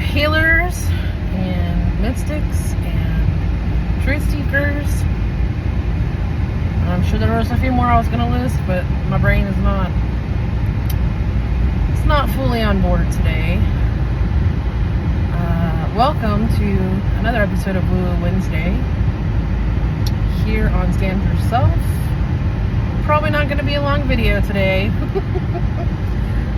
healers and mystics and truth seekers. I'm sure there was a few more I was going to list, but my brain is not. It's not fully on board today. Welcome to another episode of Woo Woo Wednesday here on Stand For Yourself. Probably not going to be a long video today.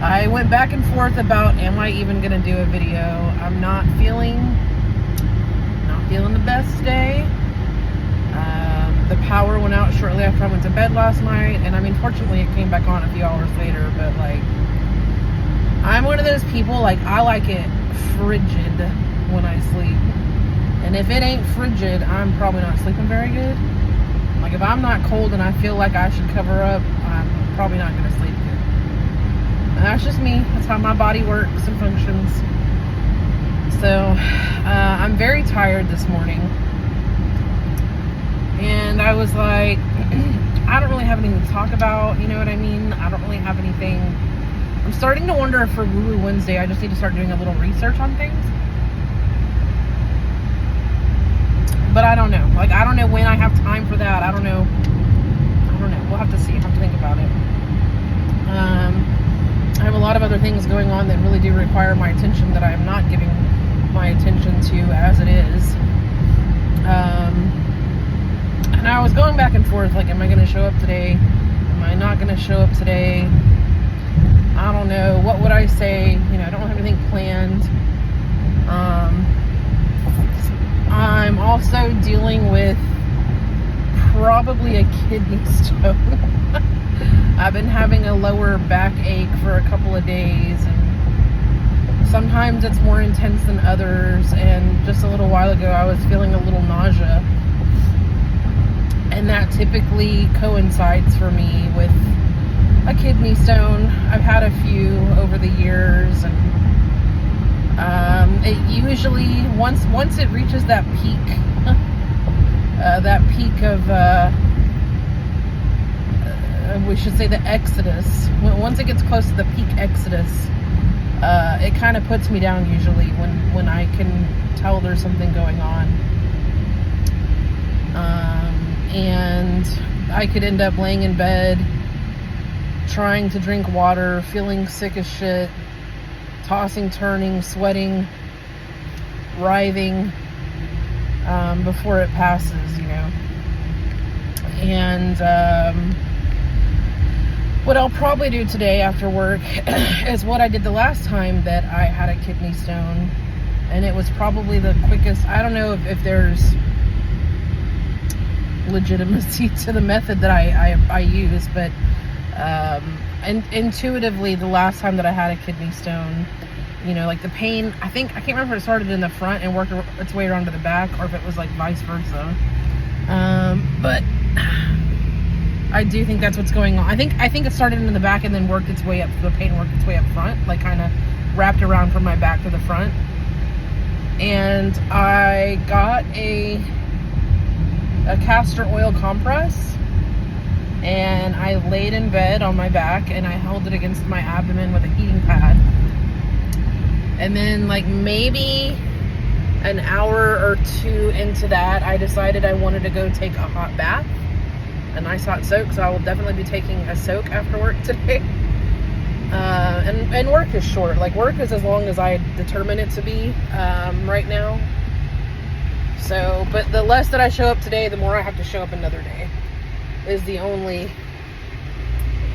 I went back and forth about am I even going to do a video. I'm not feeling the best today. The power went out shortly after I went to bed last night, and I mean, fortunately it came back on a few hours later, but like, I'm one of those people, like, I like it frigid when I sleep, and if it ain't frigid, I'm probably not sleeping very good. Like, if I'm not cold and I feel like I should cover up, I'm probably not going to sleep good. And that's just me. That's how my body works and functions. So, I'm very tired this morning. And I was like, I don't really have anything to talk about, you know what I mean? I don't really have anything. I'm starting to wonder if for Woo Woo Wednesday, I just need to start doing a little research on things. But I don't know. Like, I don't know when I have time for that. I don't know. We'll have to see. I have to think about it. I have a lot of other things going on that really do require my attention that I am not giving my attention to as it is. And I was going back and forth, like, am I going to show up today? Am I not going to show up today? I don't know. What would I say? You know, I don't have anything planned. I'm also dealing with probably a kidney stone. I've been having a lower back ache for a couple of days, and sometimes it's more intense than others, and just a little while ago I was feeling a little nausea. And that typically coincides for me with a kidney stone. I've had a few over the years, and it usually, once it reaches that peak, we should say the exodus, once it gets close to the peak exodus, it kind of puts me down usually when I can tell there's something going on. And I could end up laying in bed, trying to drink water, feeling sick as shit, tossing, turning, sweating, writhing, before it passes, you know. And what I'll probably do today after work is what I did the last time that I had a kidney stone, and it was probably the quickest. I don't know if there's legitimacy to the method that I use, but intuitively, the last time that I had a kidney stone, you know, like the pain, I can't remember if it started in the front and worked its way around to the back, or if it was like vice versa. But I do think that's what's going on. I think it started in the back and then worked its way up. The pain worked its way up front, like kind of wrapped around from my back to the front. And I got a castor oil compress, and I laid in bed on my back and I held it against my abdomen with a heating pad. And then, like, maybe an hour or two into that, I decided I wanted to go take a hot bath, a nice hot soak. So I will definitely be taking a soak after work today. And work is short. Like, work is as long as I determine it to be right now. So, but the less that I show up today, the more I have to show up another day, is the only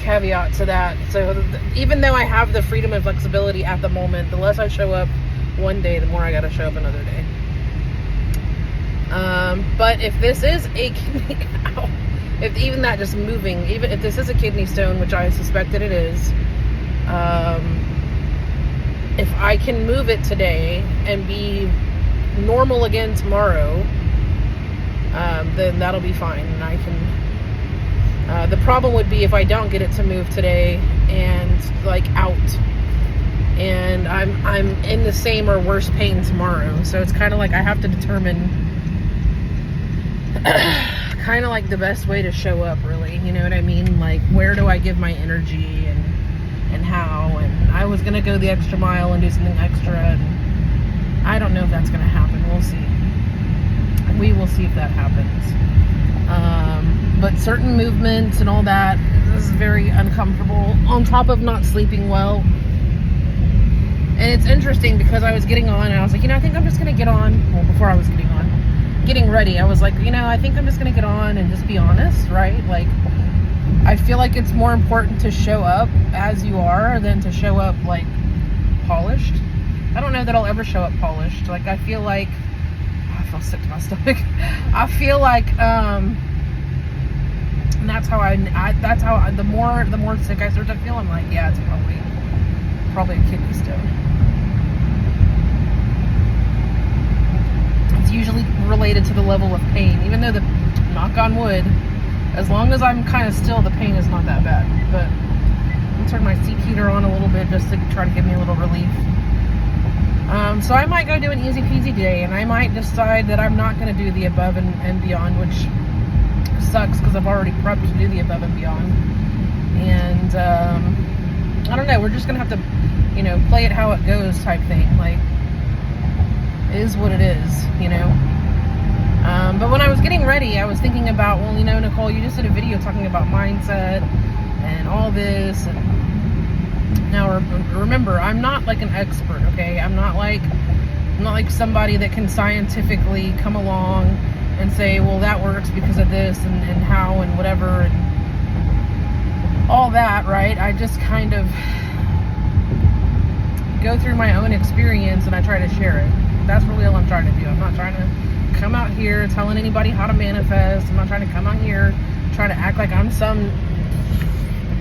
caveat to that. So even though I have the freedom and flexibility at the moment, the less I show up one day, the more I gotta show up another day. But if this is a kidney, if even that just moving, even if this is a kidney stone, which I suspect that it is, if I can move it today and be normal again tomorrow, then that'll be fine, and I can. The problem would be if I don't get it to move today and like out, and I'm in the same or worse pain tomorrow. So it's kind of like I have to determine kind of like the best way to show up, really, you know what I mean? Like, where do I give my energy and how? And I was gonna go the extra mile and do something extra, and I don't know if that's going to happen. We'll see. We will see if that happens. But certain movements and all that is very uncomfortable, on top of not sleeping well. And it's interesting because I was getting on and I was like, I think I'm just going to get on. Well, before I was getting ready, I was like, I think I'm just going to get on and just be honest, right? Like, I feel like it's more important to show up as you are than to show up, like, polished. I don't know that I'll ever show up polished. Like, I feel sick to my stomach. I feel like, and that's how the more sick I start to feel, I'm like, yeah, it's probably a kidney stone. It's usually related to the level of pain, even though knock on wood, as long as I'm kind of still, the pain is not that bad. But I'm turning my seat heater on a little bit just to try to give me a little relief. So I might go do an easy peasy day, and I might decide that I'm not going to do the above and beyond, which sucks because I've already prepped to do the above and beyond. And I don't know, we're just going to have to, play it how it goes type thing. Like, it is what it is, But when I was getting ready, I was thinking about, well, Nicole, you just did a video talking about mindset and all this, and now remember, I'm not like an expert, okay? I'm not like somebody that can scientifically come along and say, well, that works because of this and how and whatever and all that, right? I just kind of go through my own experience and I try to share it. That's really all I'm trying to do. I'm not trying to come out here telling anybody how to manifest. I'm not trying to come out here trying to act like I'm some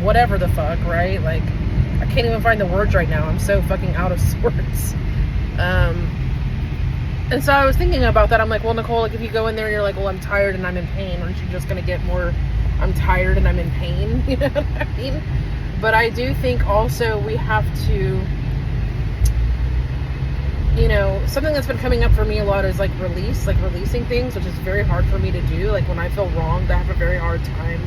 whatever the fuck, right? Like, I can't even find the words right now. I'm so fucking out of sorts. And so I was thinking about that. I'm like, well, Nicole, like, if you go in there and you're like, well, I'm tired and I'm in pain, aren't you just going to get more, I'm tired and I'm in pain? You know what I mean? But I do think also we have to, something that's been coming up for me a lot is like releasing things, which is very hard for me to do. Like, when I feel wronged, I have a very hard time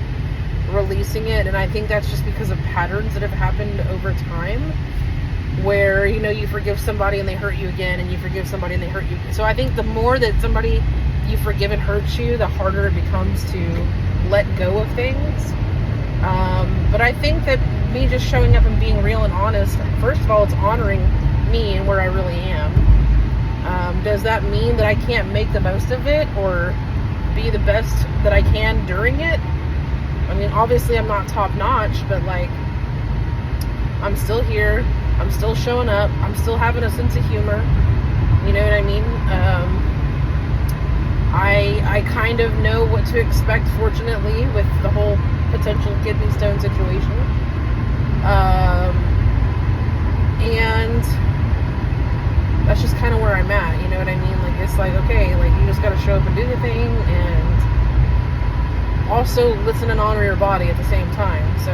releasing it. And I think that's just because of patterns that have happened over time, where you forgive somebody and they hurt you again, and you forgive somebody and they hurt you. So I think the more that somebody you forgive and hurts you, the harder it becomes to let go of things. But I think that me just showing up and being real and honest, first of all, it's honoring me and where I really am. Does that mean that I can't make the most of it or be the best that I can during it? I mean, obviously I'm not top notch, but like, I'm still here. I'm still showing up. I'm still having a sense of humor. You know what I mean? I kind of know what to expect, fortunately, with the whole potential kidney stone situation. And that's just kind of where I'm at. You know what I mean? Like, it's like, okay, like, you just got to show up and do the thing, and also listen and honor your body at the same time. So,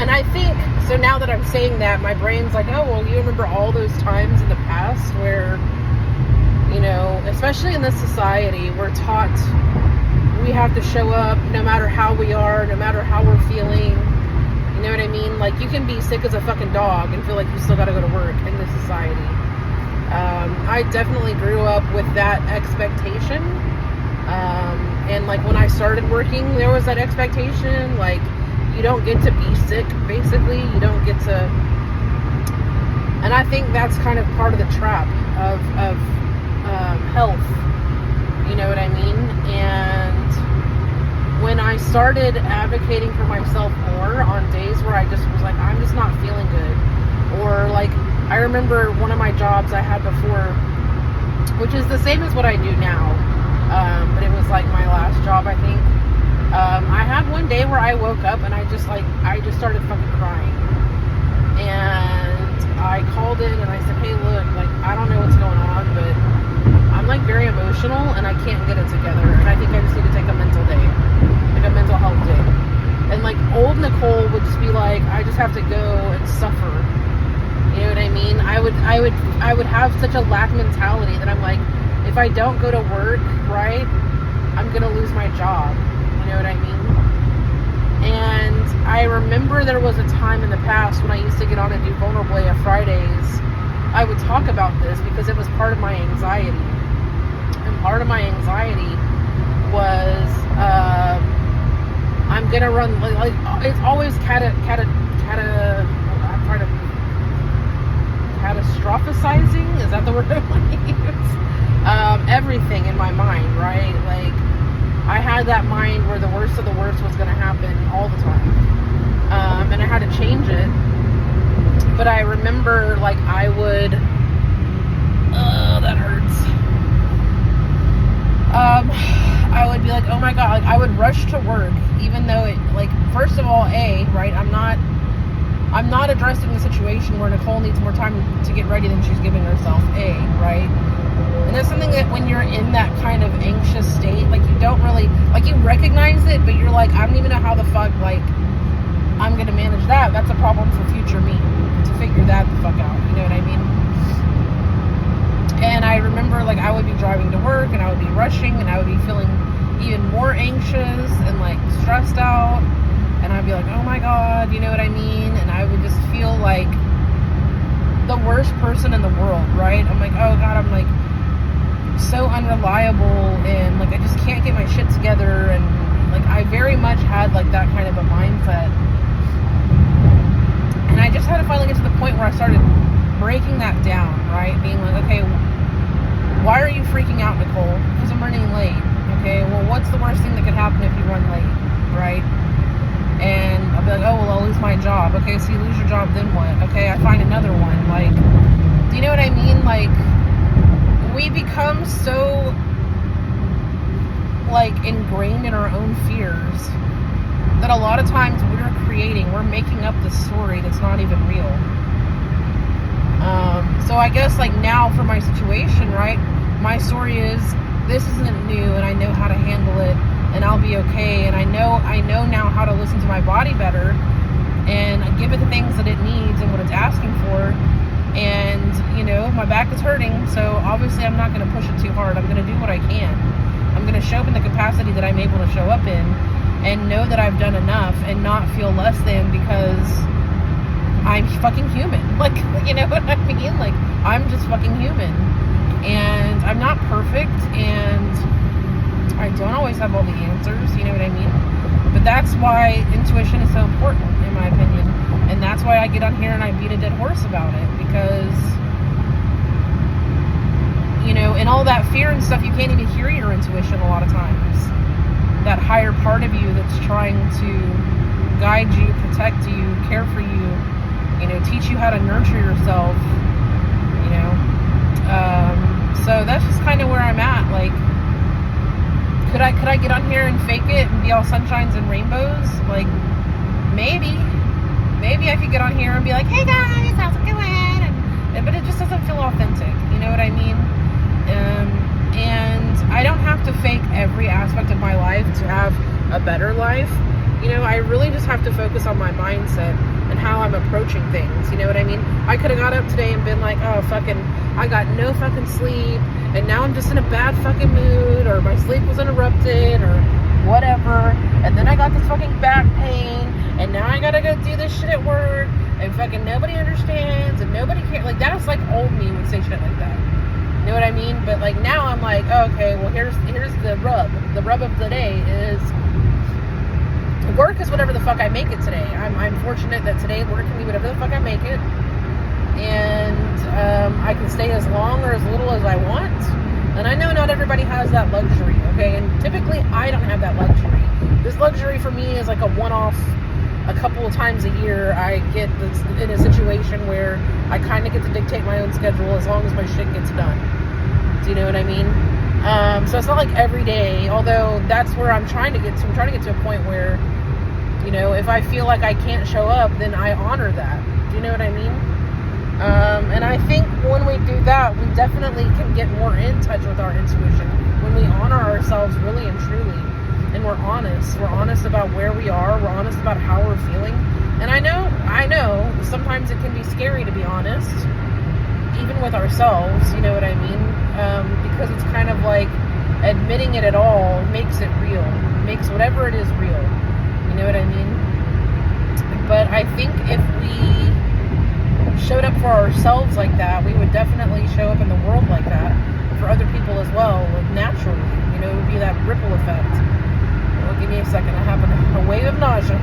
and I think, so now that I'm saying that, my brain's like, oh, well, you remember all those times in the past where, especially in this society, we're taught we have to show up no matter how we are, no matter how we're feeling. You know what I mean? Like, you can be sick as a fucking dog and feel like you still got to go to work in this society. I definitely grew up with that expectation. And like, when I started working, there was that expectation, like, you don't get to be sick, basically. You don't get to, and I think that's kind of part of the trap of health. You know what I mean? And when I started advocating for myself more on days where I just was like, I'm just not feeling good, or like, I remember one of my jobs I had before, which is the same as what I do now, but it was like my last job, I think. I had one day where I woke up and I just started fucking crying. And I called in and I said, hey, look, like, I don't know what's going on, but I'm like very emotional and I can't get it together. And I think I just need to take a mental day, like a mental health day. And like, old Nicole would just be like, I just have to go and suffer. You know what I mean? I would have such a lack mentality that I'm like, if I don't go to work, right, I'm gonna lose my job. You know what I mean? And I remember there was a time in the past when I used to get on and do Vulnerable AF Fridays. I would talk about this because it was part of my anxiety. And part of my anxiety was, I'm gonna run, like it's always catastrophizing, is that the word I want to use? Everything in my mind, right? Like, I had that mind where the worst of the worst was gonna happen all the time. And I had to change it. But I remember, like, I would, that hurts. I would be like, oh my God, like, I would rush to work, even though it, like, first of all, right, I'm not addressing the situation where Nicole needs more time to get ready than she's giving herself, right? And that's something that when you're in that kind of anxious state, like, you don't really, like, you recognize it, but you're like, I don't even know how the fuck, like, I'm gonna manage that. That's a problem for future me to figure that the fuck out, you know what I mean? And I remember, like, I would be driving to work and I would be rushing and I would be feeling even more anxious and, like, stressed out, and I'd be like, oh my God, you know what I mean? And I would just feel like the worst person in the world, right? I'm like, oh God, I'm like so unreliable, and like I just can't get my shit together, and like I very much had like that kind of a mindset. And I just had to finally get to the point where I started breaking that down, right? Being like, okay, why are you freaking out, Nicole? Because I'm running late. Okay, well, what's the worst thing that could happen if you run late, right? And I'll be like, oh, well, I'll lose my job. Okay, so you lose your job, then what? Okay, I find another one. Like, do you know what I mean? Like, we become so, like, ingrained in our own fears that a lot of times we're making up this story that's not even real. So I guess, like, now for my situation, right, my story is, this isn't new, and I know how to handle it, and I'll be okay, and I know now how to listen to my body better, and give it the things that it needs and what it's asking for. And, you know, my back is hurting, so obviously I'm not going to push it too hard. I'm going to do what I can. I'm going to show up in the capacity that I'm able to show up in, and know that I've done enough, and not feel less than because I'm fucking human. Like, you know what I mean? Like, I'm just fucking human. And I'm not perfect, and I don't always have all the answers, you know what I mean? But that's why intuition is so important, in my opinion. And that's why I get on here and I beat a dead horse about it, because, you know, in all that fear and stuff, you can't even hear your intuition a lot of times. That higher part of you that's trying to guide you, protect you, care for you, you know, teach you how to nurture yourself, you know. So that's just kind of where I'm at. Like, could I get on here and fake it and be all sunshines and rainbows? Like, maybe I could get on here and be like, hey guys, how's it going? But it just doesn't feel authentic, you know what I mean? And I don't have to fake every aspect of my life to have a better life. You know, I really just have to focus on my mindset and how I'm approaching things, you know what I mean? I could have got up today and been like, oh, fucking, I got no fucking sleep, and now I'm just in a bad fucking mood, or my sleep was interrupted, or whatever, and then I got this fucking back pain, and now I gotta go do this shit at work, and fucking nobody understands, and nobody cares. Like, that's like old me would say shit like that. You know what I mean? But like now I'm like, okay, well here's the rub. The rub of the day is work is whatever the fuck I make it today. I'm fortunate that today work can be whatever the fuck I make it, and I can stay as long or as little as I want. And I know not everybody has that luxury, okay? And typically I don't have that luxury. This luxury for me is like a one-off. A couple of times a year I get in a situation where I kind of get to dictate my own schedule as long as my shit gets done. Do you know what I mean? So it's not like every day, although that's where I'm trying to get to. I'm trying to get to a point where, you know, if I feel like I can't show up, then I honor that. Do you know what I mean? And I think when we do that, we definitely can get more in touch with our intuition. When we honor ourselves really and truly, and we're honest about where we are, we're honest about how we're feeling. And I know, sometimes it can be scary to be honest, even with ourselves, you know what I mean? Because it's kind of like admitting it at all makes it real, makes whatever it is real, you know what I mean? I think if we showed up for ourselves like that, we would definitely show up in the world like that for other people as well, naturally. You know, it would be that ripple effect. Well, give me a second. I have a wave of nausea.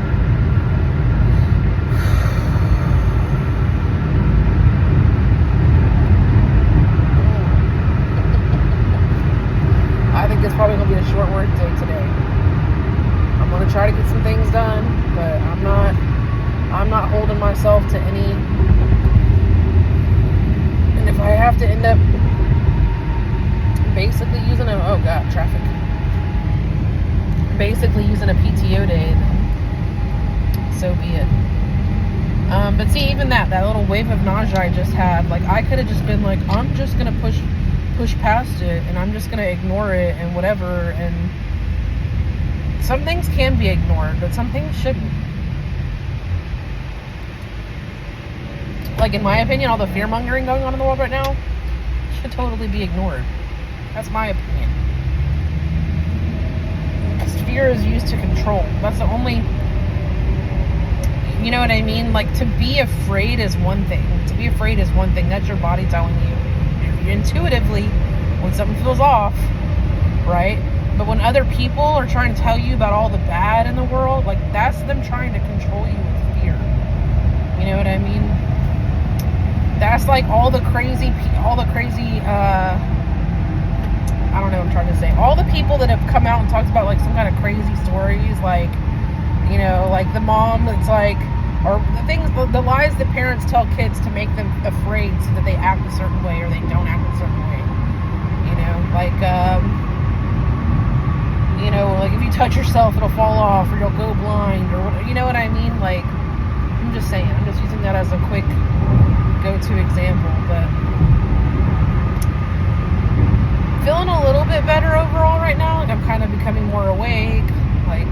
I think it's probably going to be a short work day today. I'm going to try to get some things done, but I'm not holding myself to any. And if I have to end up basically using traffic. Basically using a PTO day, then so be it. But see, even that little wave of nausea I just had, like, I could have just been like, I'm just gonna push past it, and I'm just gonna ignore it and whatever. And some things can be ignored, but some things shouldn't. Like, in my opinion, all the fear mongering going on in the world right now should totally be ignored. That's my opinion. Fear is used to control. That's the only, you know what I mean? Like, to be afraid is one thing. To be afraid is one thing. That's your body telling you intuitively when something feels off, right? But when other people are trying to tell you about all the bad in the world, like, that's them trying to control you with fear. You know what I mean? That's like all the crazy, I don't know what I'm trying to say. All the people that have come out and talked about, like, some kind of crazy stories, like, you know, like the mom that's like, or the things, the lies that parents tell kids to make them afraid so that they act a certain way or they don't act a certain way. You know, like, like if you touch yourself, it'll fall off or you'll go blind or what, you know what I mean? Like, I'm just saying, I'm just using that as a quick go-to example, but feeling a little bit better overall right now. Like, I'm kind of becoming more awake, like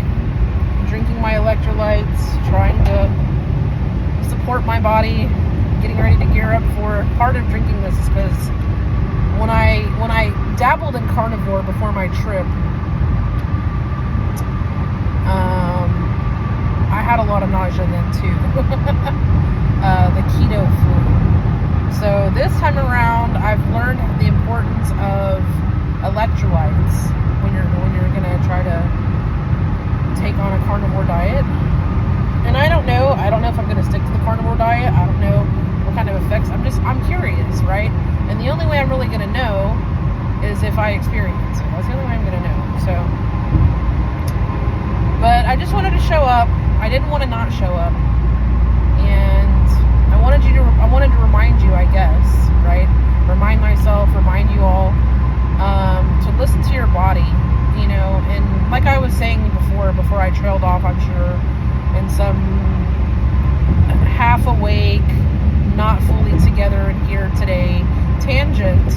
drinking my electrolytes, trying to support my body, getting ready to gear up for. Part of drinking this is because when I dabbled in carnivore before my trip, I had a lot of nausea then too. The keto flu. So this time around, I've learned the importance of electrolytes when you're gonna try to take on a carnivore diet. And I don't know if I'm gonna stick to the carnivore diet. I don't know what kind of effects. I'm curious, right? And the only way I'm really gonna know is if I experience it. That's the only way I'm gonna know. So, but I just wanted to show up. I didn't want to not show up, and I wanted to remind you, I guess, right? Remind myself, remind you all, to listen to your body, you know. And like I was saying before I trailed off, I'm sure, in some half awake, not fully together and here today tangent.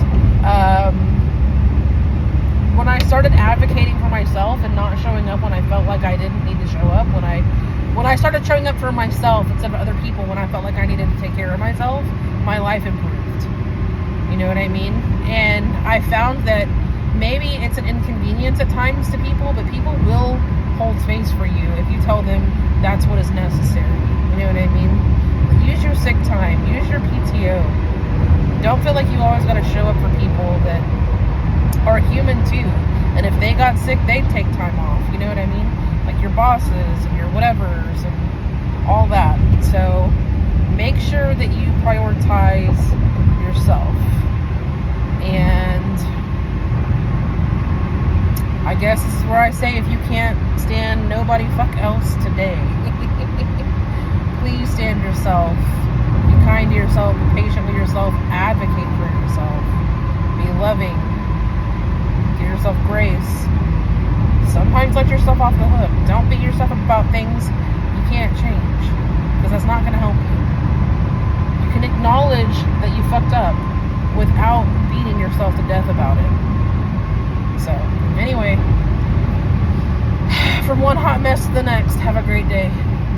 When I started advocating for myself and not showing up when I felt like I didn't need to show up, when I started showing up for myself instead of other people when I felt like I needed to take care of myself, my life improved. You know what I mean? And I found that maybe it's an inconvenience at times to people, but people will hold space for you if you tell them that's what is necessary. You know what I mean? Use your sick time. Use your PTO. Don't feel like you always got to show up for people that are human too. And if they got sick, they'd take time off. You know what I mean? Like your bosses and your whatevers and all that. So make sure that you prioritize yourself. And I guess this is where I say, if you can't stand nobody, fuck else today. Please stand yourself. Be kind to yourself. Be patient with yourself. Advocate for yourself. Be loving. Give yourself grace. Sometimes let yourself off the hook. Don't beat yourself up about things you can't change, because that's not going to help you. You can acknowledge that you fucked up without beating yourself to death about it. So, anyway, from one hot mess to the next, have a great day.